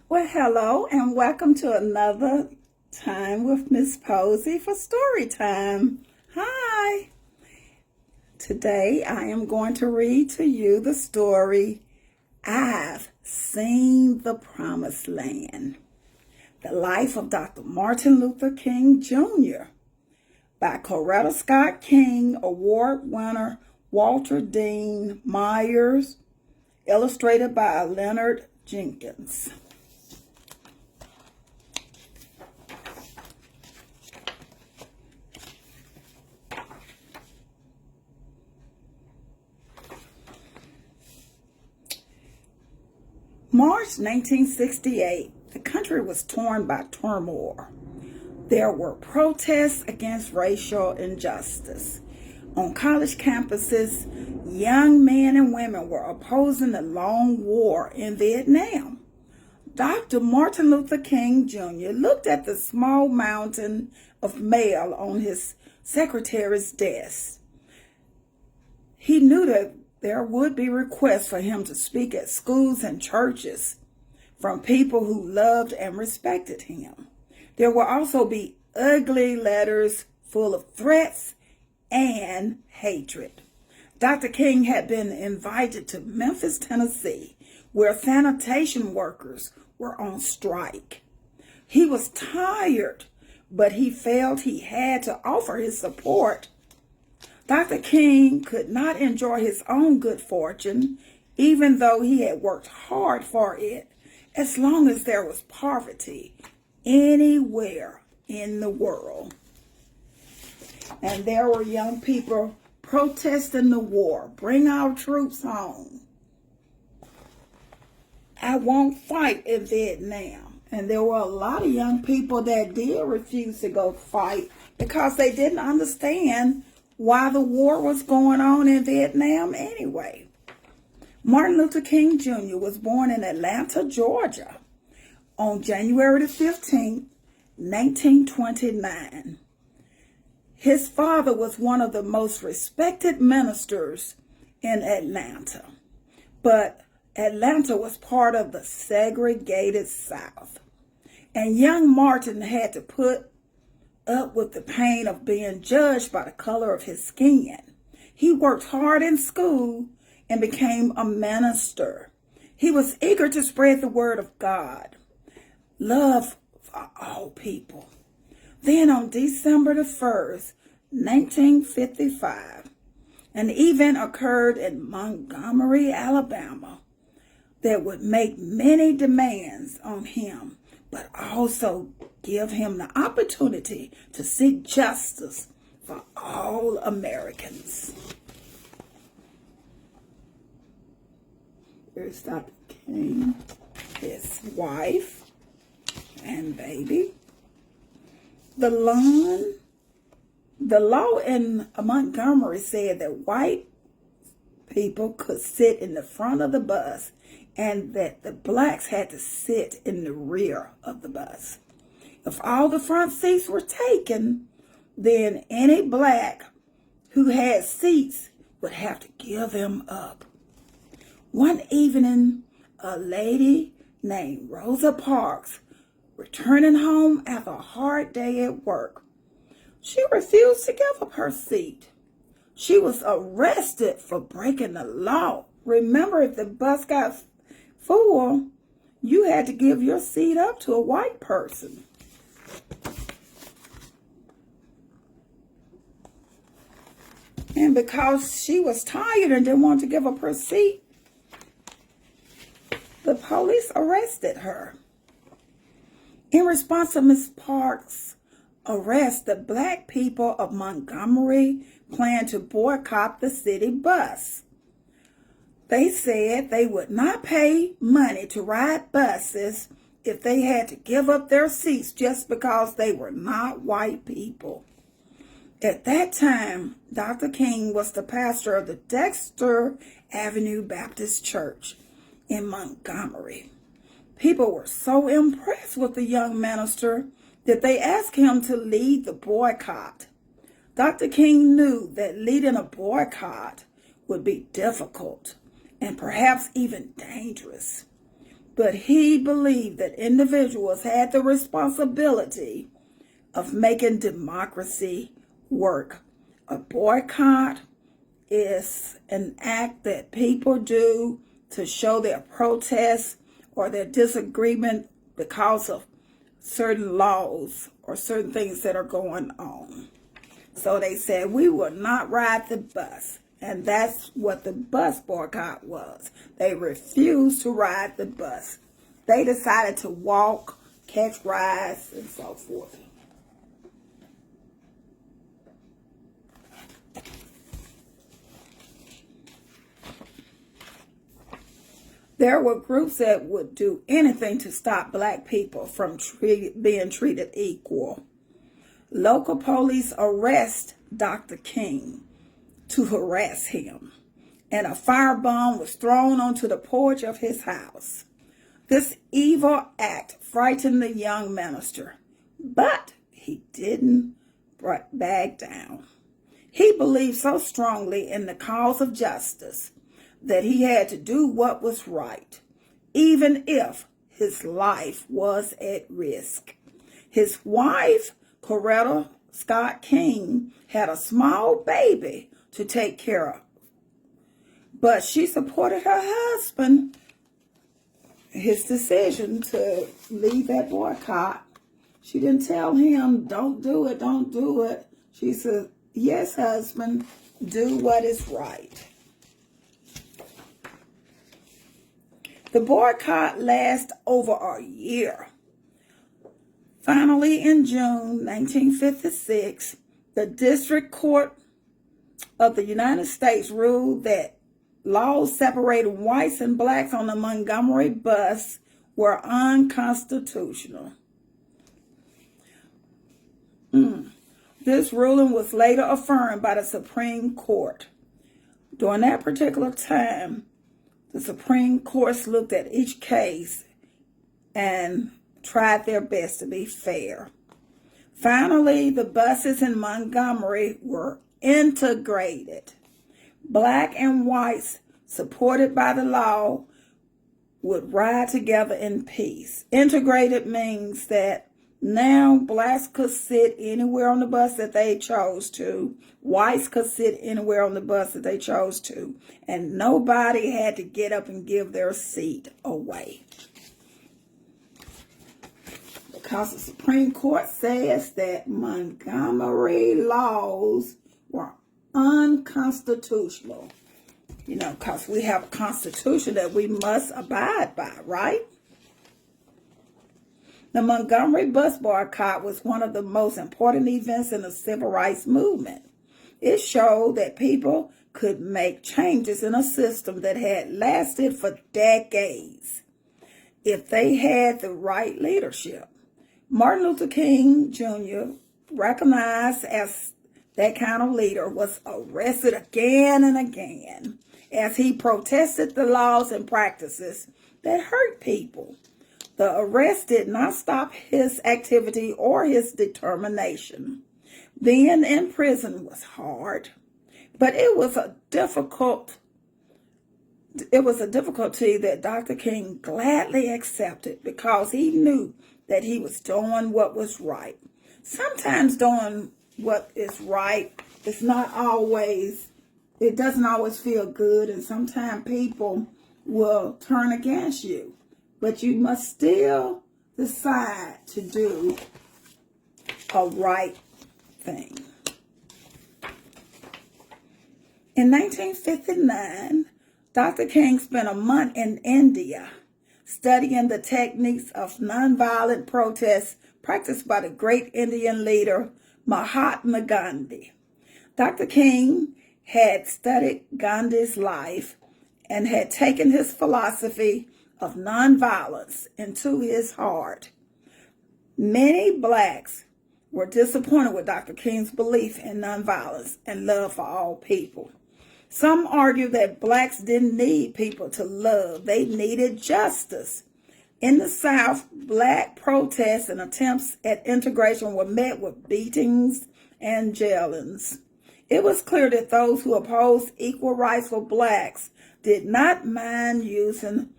Well, hello and welcome to another time with Miss Posey for story time. Hi. Today I am going to read to you the story I've Seen the Promised Land. The Life of Dr. Martin Luther King Jr. by Coretta Scott King Award winner Walter Dean Myers, illustrated by Leonard Jenkins. March 1968, the country was torn by turmoil. There were protests against racial injustice. On college campuses, young men and women were opposing the long war in Vietnam. Dr. Martin Luther King Jr. looked at the small mountain of mail on his secretary's desk. He knew that there would be requests for him to speak at schools and churches from people who loved and respected him. There will also be ugly letters full of threats and hatred. Dr. King had been invited to Memphis, Tennessee, where sanitation workers were on strike. He was tired, but he felt he had to offer his support. Dr. King could not enjoy his own good fortune, even though he had worked hard for it, as long as there was poverty anywhere in the world. And there were young people protesting the war. Bring our troops home. I won't fight in Vietnam. And there were a lot of young people that did refuse to go fight because they didn't understand why the war was going on in Vietnam anyway. Martin Luther King Jr. was born in Atlanta, Georgia on January the 15th, 1929. His father was one of the most respected ministers in Atlanta, but Atlanta was part of the segregated South, and young Martin had to put up with the pain of being judged by the color of his skin. He worked hard in school and became a minister. He was eager to spread the word of God, love for all people. Then on December the 1st, 1955, an event occurred in Montgomery, Alabama that would make many demands on him, but also give him the opportunity to seek justice for all Americans. Here's Dr. King, his wife and baby. The law in Montgomery said that white people could sit in the front of the bus and that the blacks had to sit in the rear of the bus. If all the front seats were taken, then any black who had seats would have to give them up. One evening, a lady named Rosa Parks, returning home after a hard day at work, she refused to give up her seat. She was arrested for breaking the law. Remember, if the bus got full, you had to give your seat up to a white person. And because she was tired and didn't want to give up her seat, the police arrested her. In response to Ms. Parks' arrest, the black people of Montgomery planned to boycott the city bus. They said they would not pay money to ride buses if they had to give up their seats just because they were not white people. At that time, Dr. King was the pastor of the Dexter Avenue Baptist Church in Montgomery. People were so impressed with the young minister that they asked him to lead the boycott. Dr. King knew that leading a boycott would be difficult and perhaps even dangerous. but he believed that individuals had the responsibility of making democracy work. A boycott is an act that people do to show their protest or their disagreement because of certain laws or certain things that are going on. So they said, we will not ride the bus. And that's what the bus boycott was. They refused to ride the bus. They decided to walk, catch rides, and so forth. There were groups that would do anything to stop black people from being treated equal. Local police arrest Dr. King to harass him, and a firebomb was thrown onto the porch of his house. This evil act frightened the young minister, but he didn't back down. He believed so strongly in the cause of justice that he had to do what was right, even if his life was at risk. His wife, Coretta Scott King, had a small baby to take care of, but she supported her husband, his decision to lead that boycott. She didn't tell him, don't do it, don't do it. She said, yes, husband, do what is right. The boycott lasted over a year. Finally, in June 1956, the District Court of the United States ruled that laws separating whites and blacks on the Montgomery bus were unconstitutional. This ruling was later affirmed by the Supreme Court. During that particular time, the Supreme Court looked at each case and tried their best to be fair. Finally, the buses in Montgomery were integrated. Black and whites, supported by the law, would ride together in peace. Integrated means that now blacks could sit anywhere on the bus that they chose to. Whites could sit anywhere on the bus that they chose to. And nobody had to get up and give their seat away. Because the Supreme Court says that Montgomery laws were unconstitutional. You know, because we have a constitution that we must abide by, right? The Montgomery bus boycott was one of the most important events in the civil rights movement. It showed that people could make changes in a system that had lasted for decades if they had the right leadership. Martin Luther King Jr., recognized as that kind of leader, was arrested again and again as he protested the laws and practices that hurt people. The arrest did not stop his activity or his determination. Being in prison was hard, but it was a difficulty that Dr. King gladly accepted because he knew that he was doing what was right. Sometimes doing what is right is not always, it doesn't always feel good, and sometimes people will turn against you. But you must still decide to do a right thing. In 1959, Dr. King spent a month in India studying the techniques of nonviolent protests practiced by the great Indian leader Mahatma Gandhi. Dr. King had studied Gandhi's life and had taken his philosophy of nonviolence into his heart. Many blacks were disappointed with Dr. King's belief in nonviolence and love for all people. Some argue that blacks didn't need people to love. They needed justice. In the South, black protests and attempts at integration were met with beatings and jailings. It was clear that those who opposed equal rights for blacks did not mind using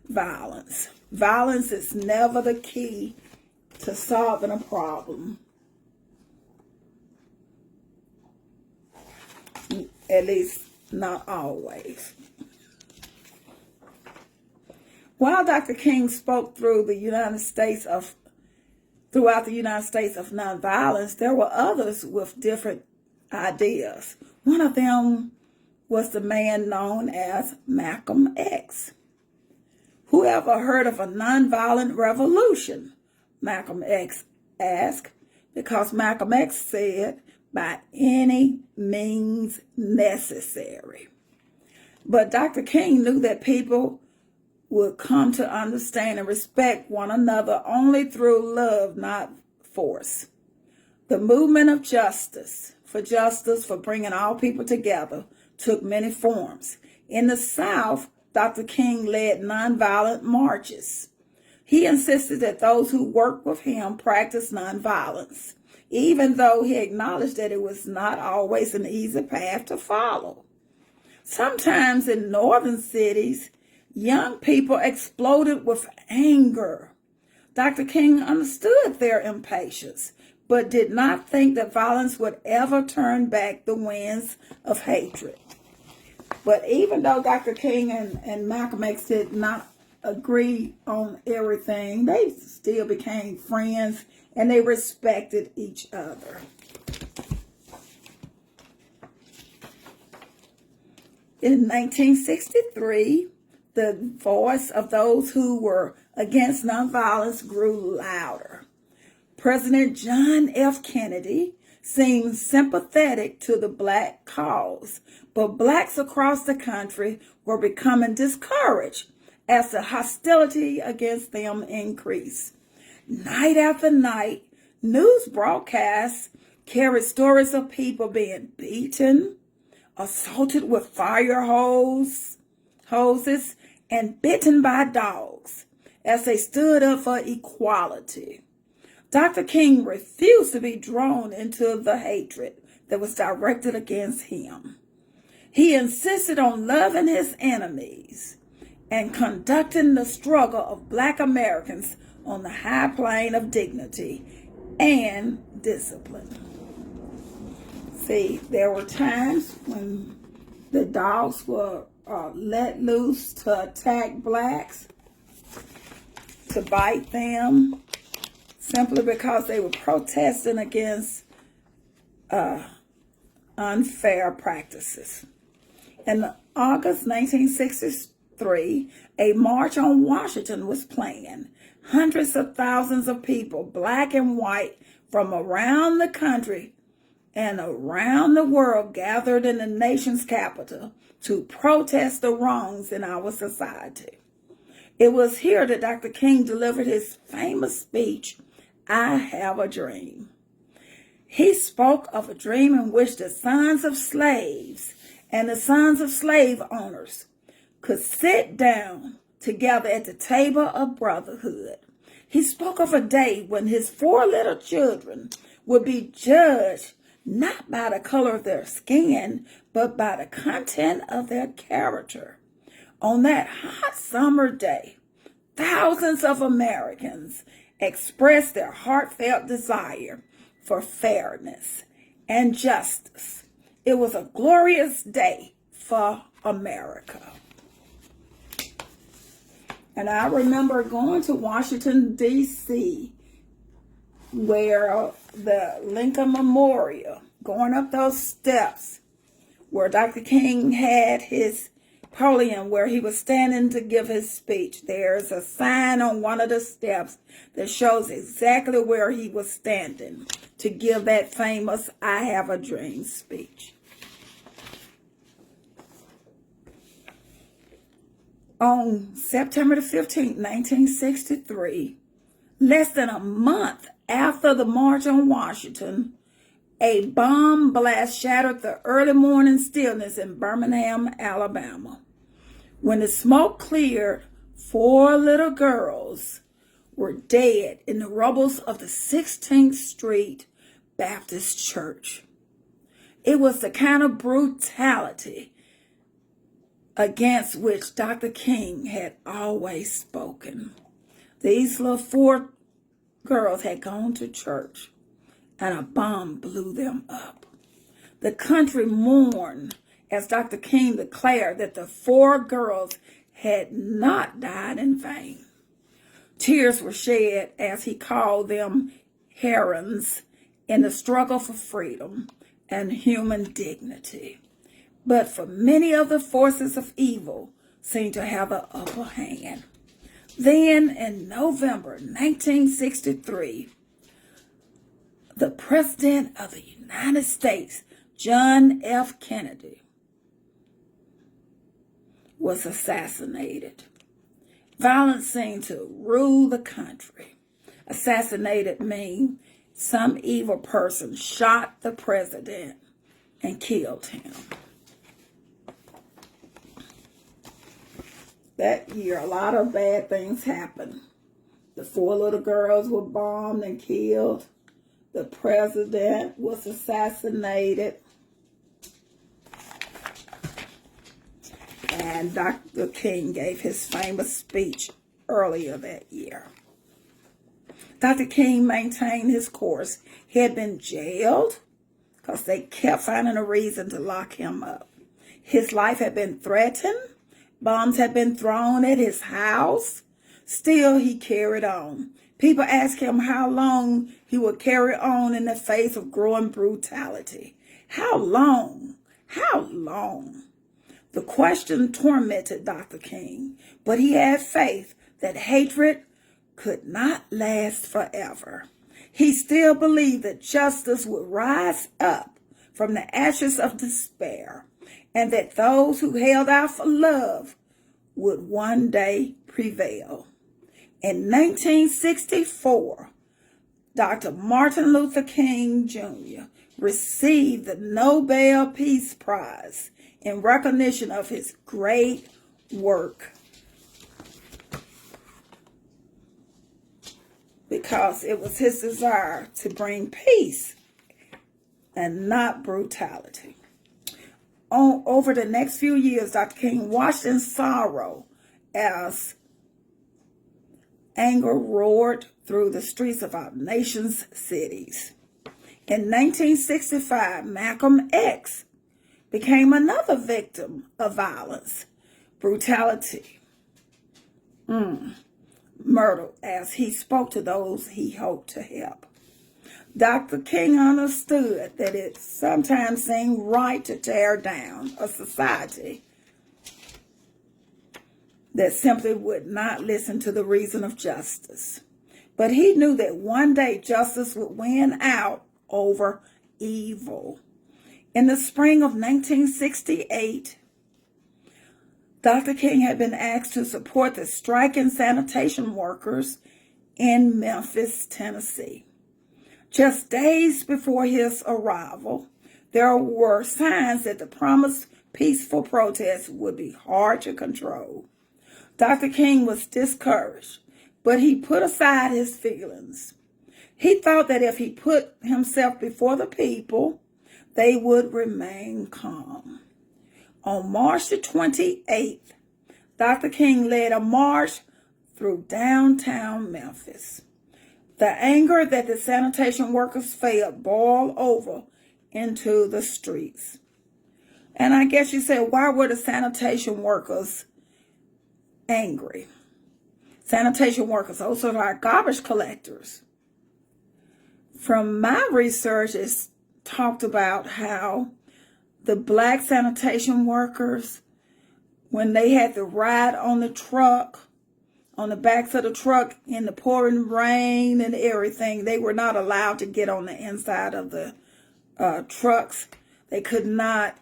violence. Violence is never the key to solving a problem. At least not always. While Dr. King spoke throughout the United States of nonviolence, there were others with different ideas. One of them was the man known as Malcolm X. Who ever heard of a nonviolent revolution? Malcolm X asked, because Malcolm X said, by any means necessary. But Dr. King knew that people would come to understand and respect one another only through love, not force. The movement of justice, for bringing all people together, took many forms. In the South, Dr. King led nonviolent marches. He insisted that those who worked with him practice nonviolence, even though he acknowledged that it was not always an easy path to follow. Sometimes in northern cities, young people exploded with anger. Dr. King understood their impatience, but did not think that violence would ever turn back the winds of hatred. But even though Dr. King and Malcolm X did not agree on everything, they still became friends and they respected each other. In 1963, the voice of those who were against nonviolence grew louder. President John F. Kennedy seemed sympathetic to the black cause, but blacks across the country were becoming discouraged as the hostility against them increased. Night after night, news broadcasts carried stories of people being beaten, assaulted with fire hoses, and bitten by dogs as they stood up for equality. Dr. King refused to be drawn into the hatred that was directed against him. He insisted on loving his enemies and conducting the struggle of Black Americans on the high plane of dignity and discipline. See, there were times when the dogs were let loose to attack blacks, to bite them, simply because they were protesting against unfair practices. In August 1963, a march on Washington was planned. Hundreds of thousands of people, black and white, from around the country and around the world gathered in the nation's capital to protest the wrongs in our society. It was here that Dr. King delivered his famous speech, "I Have a Dream." He spoke of a dream in which the sons of slaves and the sons of slave owners could sit down together at the table of brotherhood. He spoke of a day when his 4 little children would be judged not by the color of their skin, but by the content of their character. On that hot summer day, thousands of Americans expressed their heartfelt desire for fairness and justice. It was a glorious day for America. And I remember going to Washington, D.C., where the Lincoln Memorial, going up those steps where Dr. King had his podium, where he was standing to give his speech. There's a sign on one of the steps that shows exactly where he was standing to give that famous "I Have a Dream" speech. On September the 15th, 1963, less than a month after the March on Washington, a bomb blast shattered the early morning stillness in Birmingham, Alabama. When the smoke cleared, 4 little girls were dead in the rubble of the 16th Street Baptist Church. It was the kind of brutality against which Dr. King had always spoken. These little 4 girls had gone to church and a bomb blew them up. The country mourned as Dr. King declared that the 4 girls had not died in vain. Tears were shed as he called them herons in the struggle for freedom and human dignity. But for many of the forces of evil seemed to have an upper hand. Then in November 1963, the President of the United States, John F. Kennedy, was assassinated. Violence seemed to rule the country. Assassinated means some evil person shot the president and killed him. That year, a lot of bad things happened. The 4 little girls were bombed and killed. The president was assassinated. And Dr. King gave his famous speech earlier that year. Dr. King maintained his course. He had been jailed because they kept finding a reason to lock him up. His life had been threatened. Bombs had been thrown at his house. Still, he carried on. People asked him how long he would carry on in the face of growing brutality. How long? How long? The question tormented Dr. King, but he had faith that hatred could not last forever. He still believed that justice would rise up from the ashes of despair, and that those who held out for love would one day prevail. In 1964, Dr. Martin Luther King Jr. received the Nobel Peace Prize in recognition of his great work, because it was his desire to bring peace and not brutality. Over the next few years, Dr. King watched in sorrow as anger roared through the streets of our nation's cities. In 1965, Malcolm X became another victim of violence, brutality, murder, as he spoke to those he hoped to help. Dr. King understood that it sometimes seemed right to tear down a society that simply would not listen to the reason of justice. But he knew that one day justice would win out over evil. In the spring of 1968, Dr. King had been asked to support the striking sanitation workers in Memphis, Tennessee. Just days before his arrival, there were signs that the promised peaceful protest would be hard to control. Dr. King was discouraged, but he put aside his feelings. He thought that if he put himself before the people, they would remain calm. On March the 28th, Dr. King led a march through downtown Memphis. The anger that the sanitation workers felt boiled over into the streets. And I guess you said, why were the sanitation workers angry? Sanitation workers also are garbage collectors. From my research, it's talked about how the black sanitation workers, when they had to ride on the truck, on the backs of the truck in the pouring rain and everything, they were not allowed to get on the inside of the trucks. They could not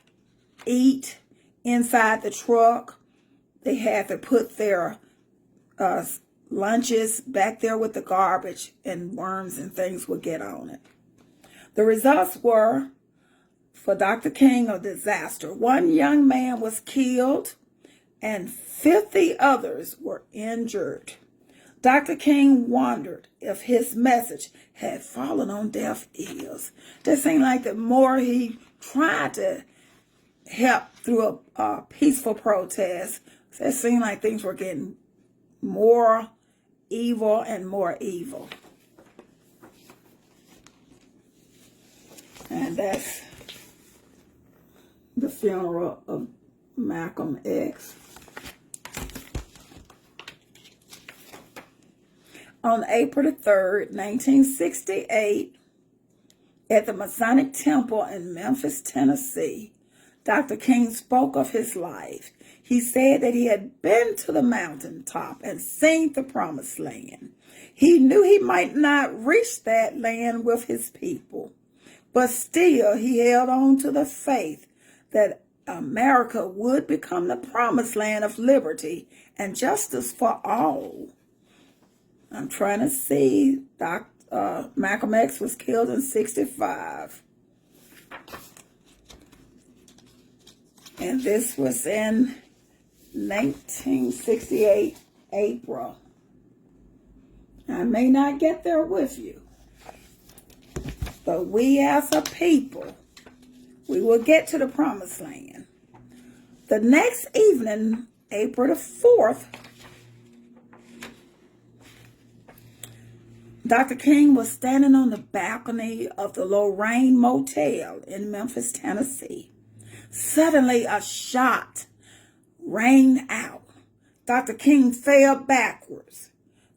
eat inside the truck. They had to put their lunches back there with the garbage, and worms and things would get on it. The results were, for Dr. King, a disaster. One young man was killed and 50 others were injured. Dr. King wondered if his message had fallen on deaf ears. It seemed like the more he tried to helped through a peaceful protest. It seemed like things were getting more evil and more evil. And that's the funeral of Malcolm X. On April the 3rd, 1968, at the Masonic Temple in Memphis, Tennessee, Dr. King spoke of his life. He said that he had been to the mountaintop and seen the promised land. He knew he might not reach that land with his people, but still he held on to the faith that America would become the promised land of liberty and justice for all. I'm trying to see. Malcolm X was killed in 1965. And this was in 1968, April. I may not get there with you, but we as a people, we will get to the promised land. The next evening, April the 4th, Dr. King was standing on the balcony of the Lorraine Motel in Memphis, Tennessee. Suddenly, a shot rang out. Dr. King fell backwards.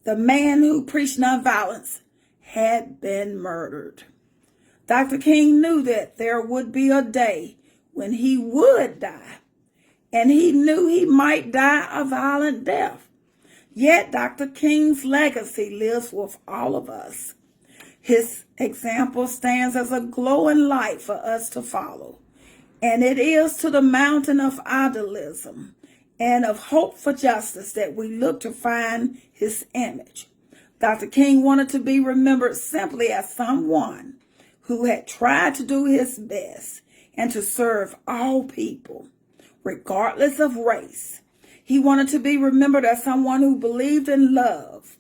The man who preached nonviolence had been murdered. Dr. King knew that there would be a day when he would die, and he knew he might die a violent death. Yet Dr. King's legacy lives with all of us. His example stands as a glowing light for us to follow. And it is to the mountain of idealism and of hope for justice that we look to find his image. Dr. King wanted to be remembered simply as someone who had tried to do his best and to serve all people, regardless of race. He wanted to be remembered as someone who believed in love,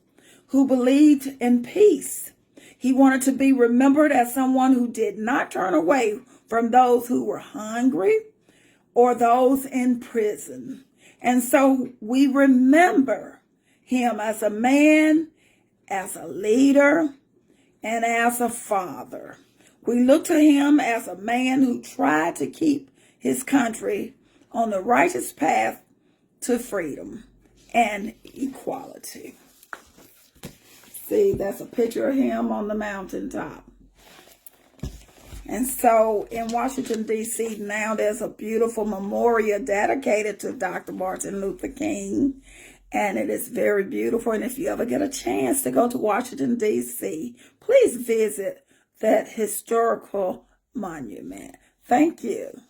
who believed in peace. He wanted to be remembered as someone who did not turn away from those who were hungry or those in prison. And so we remember him as a man, as a leader, and as a father. We look to him as a man who tried to keep his country on the righteous path to freedom and equality. See, that's a picture of him on the mountaintop. And so in Washington, D.C. now there's a beautiful memorial dedicated to Dr. Martin Luther King. And it is very beautiful. And if you ever get a chance to go to Washington, D.C., please visit that historical monument. Thank you.